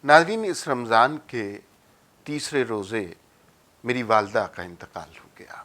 ناظرین، اس رمضان کے تیسرے روزے میری والدہ کا انتقال ہو گیا۔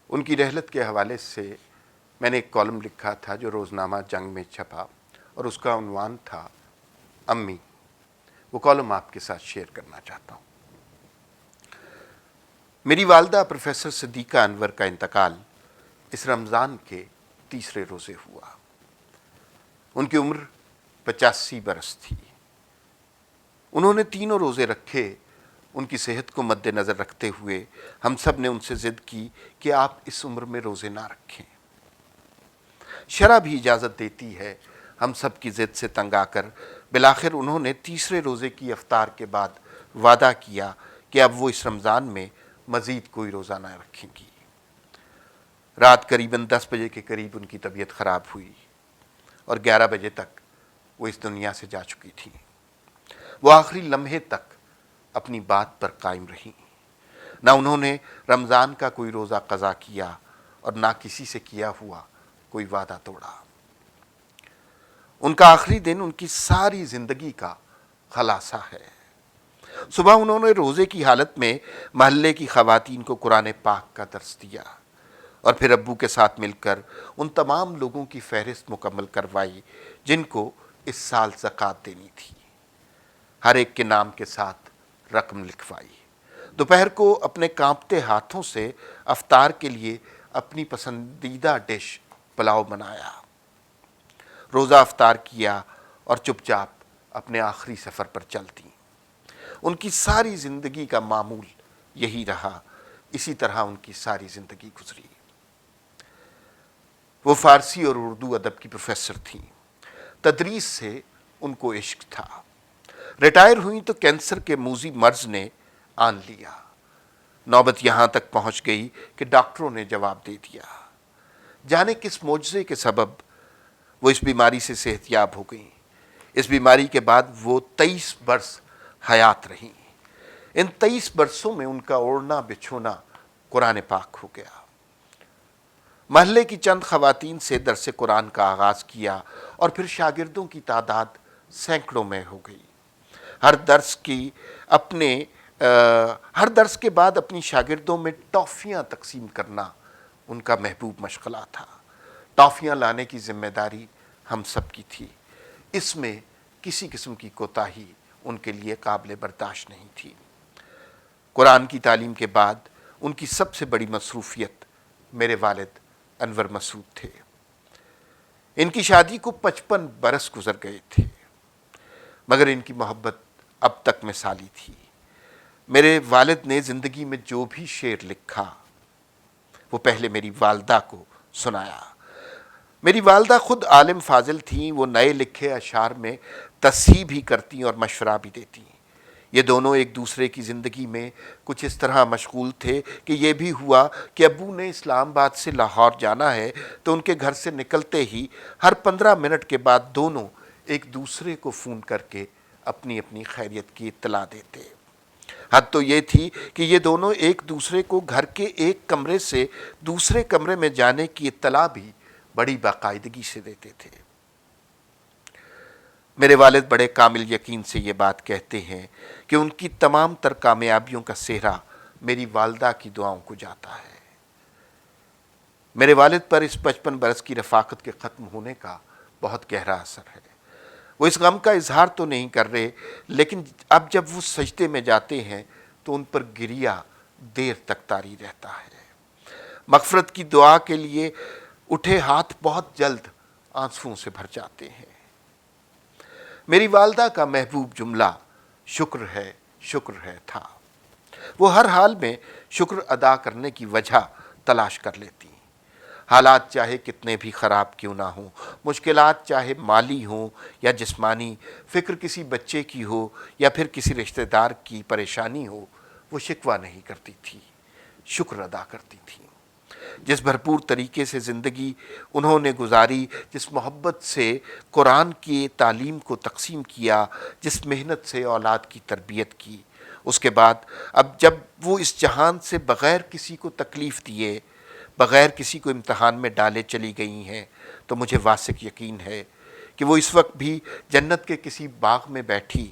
ان کی رحلت کے حوالے سے میں نے ایک کالم لکھا تھا جو روزنامہ جنگ میں چھپا، اور اس کا عنوان تھا امی۔ وہ کالم آپ کے ساتھ شیئر کرنا چاہتا ہوں۔ میری والدہ پروفیسر صدیقہ انور کا انتقال اس رمضان کے تیسرے روزے ہوا۔ ان کی عمر 85 برس تھی۔ انہوں نے تینوں روزے رکھے۔ ان کی صحت کو مد نظر رکھتے ہوئے ہم سب نے ان سے ضد کی کہ آپ اس عمر میں روزے نہ رکھیں۔ شرع بھی اجازت دیتی ہے۔ ہم سب کی ضد سے تنگ آ کر بالآخر انہوں نے تیسرے روزے کی افطار کے بعد وعدہ کیا کہ اب وہ اس رمضان میں مزید کوئی روزہ نہ رکھیں گی۔ رات قریباً 10 بجے کے قریب ان کی طبیعت خراب ہوئی اور 11 بجے تک وہ اس دنیا سے جا چکی تھیں۔ وہ آخری لمحے تک اپنی بات پر قائم رہیں۔ نہ انہوں نے رمضان کا کوئی روزہ قضا کیا اور نہ کسی سے کیا ہوا کوئی وعدہ توڑا۔ ان کا آخری دن ان کی ساری زندگی کا خلاصہ ہے۔ صبح انہوں نے روزے کی حالت میں محلے کی خواتین کو قرآن پاک کا درس دیا اور پھر ابو کے ساتھ مل کر ان تمام لوگوں کی فہرست مکمل کروائی جن کو اس سال زکوٰۃ دینی تھی۔ ہر ایک کے نام کے ساتھ رقم لکھوائی۔ دوپہر کو اپنے کانپتے ہاتھوں سے افطار کے لیے اپنی پسندیدہ ڈش پلاؤ بنایا، روزہ افطار کیا اور چپ چاپ اپنے آخری سفر پر چل دیں۔ ان کی ساری زندگی کا معمول یہی رہا۔ اسی طرح ان کی ساری زندگی گزری۔ وہ فارسی اور اردو ادب کی پروفیسر تھیں۔ تدریس سے ان کو عشق تھا۔ ریٹائر ہوئیں تو کینسر کے موذی مرض نے آن لیا۔ نوبت یہاں تک پہنچ گئی کہ ڈاکٹروں نے جواب دے دیا۔ جانے کس معجزے کے سبب وہ اس بیماری سے صحت یاب ہو گئیں۔ اس بیماری کے بعد وہ 23 برس حیات رہیں۔ ان 23 برسوں میں ان کا اوڑھنا بچھونا قرآن پاک ہو گیا۔ محلے کی چند خواتین سے درس قرآن کا آغاز کیا اور پھر شاگردوں کی تعداد سینکڑوں میں ہو گئی۔ ہر درس کے بعد اپنی شاگردوں میں ٹافیاں تقسیم کرنا ان کا محبوب مشغلہ تھا۔ ٹافیاں لانے کی ذمہ داری ہم سب کی تھی۔ اس میں کسی قسم کی کوتاہی ان کے لیے قابل برداشت نہیں تھی۔ قرآن کی تعلیم کے بعد ان کی سب سے بڑی مصروفیت میرے والد انور مسعود تھے۔ ان کی شادی کو 55 برس گزر گئے تھے، مگر ان کی محبت اب تک مثالی تھی۔ میرے والد نے زندگی میں جو بھی شعر لکھا وہ پہلے میری والدہ کو سنایا۔ میری والدہ خود عالم فاضل تھیں۔ وہ نئے لکھے اشعار میں تصحیح بھی کرتی اور مشورہ بھی دیتی۔ یہ دونوں ایک دوسرے کی زندگی میں کچھ اس طرح مشغول تھے کہ یہ بھی ہوا کہ ابو نے اسلام آباد سے لاہور جانا ہے تو ان کے گھر سے نکلتے ہی ہر 15 منٹ کے بعد دونوں ایک دوسرے کو فون کر کے اپنی اپنی خیریت کی اطلاع دیتے۔ حد تو یہ تھی کہ یہ دونوں ایک دوسرے کو گھر کے ایک کمرے سے دوسرے کمرے میں جانے کی اطلاع بھی بڑی باقاعدگی سے دیتے تھے۔ میرے والد بڑے کامل یقین سے یہ بات کہتے ہیں کہ ان کی تمام تر کامیابیوں کا سہرا میری والدہ کی دعاؤں کو جاتا ہے۔ میرے والد پر اس 55 برس کی رفاقت کے ختم ہونے کا بہت گہرا اثر ہے۔ وہ اس غم کا اظہار تو نہیں کر رہے، لیکن اب جب وہ سجدے میں جاتے ہیں تو ان پر گریہ دیر تک طاری رہتا ہے۔ مغفرت کی دعا کے لیے اٹھے ہاتھ بہت جلد آنسوؤں سے بھر جاتے ہیں۔ میری والدہ کا محبوب جملہ شکر ہے تھا۔ وہ ہر حال میں شکر ادا کرنے کی وجہ تلاش کر لیتی۔ حالات چاہے کتنے بھی خراب کیوں نہ ہوں، مشکلات چاہے مالی ہوں یا جسمانی، فکر کسی بچے کی ہو یا پھر کسی رشتہ دار کی پریشانی ہو، وہ شکوہ نہیں کرتی تھی، شکر ادا کرتی تھی۔ جس بھرپور طریقے سے زندگی انہوں نے گزاری، جس محبت سے قرآن کی تعلیم کو تقسیم کیا، جس محنت سے اولاد کی تربیت کی، اس کے بعد اب جب وہ اس جہان سے بغیر کسی کو تکلیف دیے، بغیر کسی کو امتحان میں ڈالے چلی گئی ہیں، تو مجھے واثق یقین ہے کہ وہ اس وقت بھی جنت کے کسی باغ میں بیٹھی